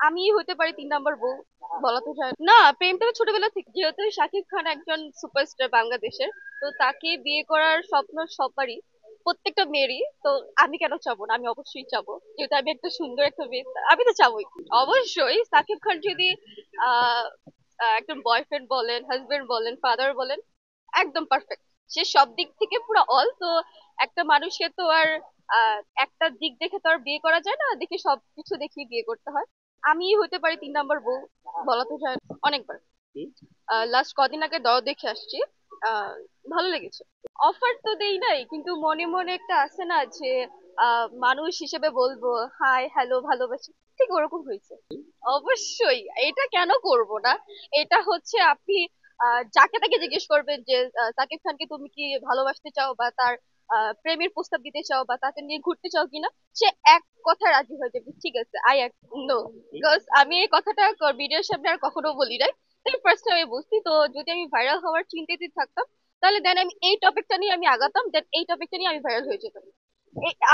আমি হতে পারি 3 নাম্বার বউ। বলা তো যায় না, প্রেমটা তো ছোটবেলা থেকে, যেহেতু শাকিব খান একজন সুপারস্টার বাংলাদেশের, তো তাকে বিয়ে করার স্বপ্ন সবারই, প্রত্যেকটা মেয়েরই। তো আমি কেন চাবো না? আমি অবশ্যই চাবো, যেহেতু আমি একটা সুন্দর একটা মেয়ে, আমি তো চাবোই। অবশ্যই শাকিব খান যদি আহ একজন বয়ফ্রেন্ড বলেন, হাজবেন্ড বলেন, ফাদার বলেন, একদম পারফেক্ট। সে সব দিক থেকে পুরো অল। তো একটা মানুষকে তো আর একটা দিক দেখে তো আর বিয়ে করা যায় না, দেখে সবকিছু দেখে বিয়ে করতে হয়। আমি হতে পারি 3 নাম্বার বউ। বলা তো যায় অনেকবার। লাস্ট কদিন আগে দর দেখে আসছি। আহ ভালো লেগেছে। অফার তো দেই নাই, কিন্তু মনে মনে একটা আছে না যে মানুষ হিসেবে বলবো হাই হ্যালো ভালোবাসি, ঠিক ওরকম হয়েছে। অবশ্যই, এটা কেন করব না? এটা হচ্ছে আপনি যাকে তাকে জিজ্ঞেস করবেন যে সাকিব খানকে তুমি কি ভালোবাসতে চাও, বা তার প্রেমের প্রস্তাব দিতে চাও, বা তাকে নিয়ে ঘুরতে চাও কিনা, সে এক কথা রাজি হয়ে যাবে, ঠিক আছে আই নো। বিকজ আমি এই কথাটা মিডিয়ার সামনে আর কখনো বলি নাই, তাই ফার্স্ট টাইম আমি বুঝছি। তো যদি আমি ভাইরাল হওয়ার চিন্তাতে থাকতাম, তাহলে দেন আমি এই টপিকটা নিয়ে আমি আগাতাম, দেন এই টপিকটা নিয়ে আমি ভাইরাল হয়ে যেতাম।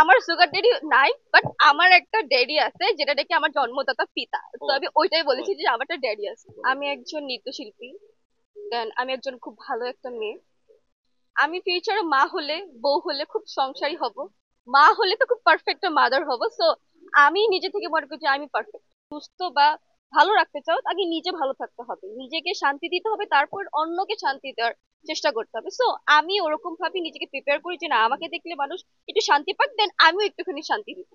আমার সুগার ড্যাডি নাই, বাট আমার একটা ড্যাডি আছে, যেটা নাকি আমার জন্মদাতা পিতা। তো আমি ওইটাই বলেছি যে আমার একটা ড্যাডি আছে। আমি একজন নৃত্যশিল্পী, দেন আমি একজন খুব ভালো একটা মেয়ে। আমি ফিউচারে মা হলে, বউ হলে খুব সংসারী হব। মা হলে তো খুব পারফেক্ট মাদার হব। সো আমি নিজে থেকে মনে করি যে আমি পারফেক্ট। সুস্থ বা ভালো রাখতে চাও, আগে নিজে ভালো থাকতে হবে, নিজেকে শান্তি দিতে হবে, তারপর অন্যকে শান্তি দেওয়ার চেষ্টা করতে হবে। সো আমি ওরকম ভাবে নিজেকে প্রিপেয়ার করি যে না, আমাকে দেখলে মানুষ একটু শান্তি পাক, দেন আমিও একটুখানি শান্তি দিব।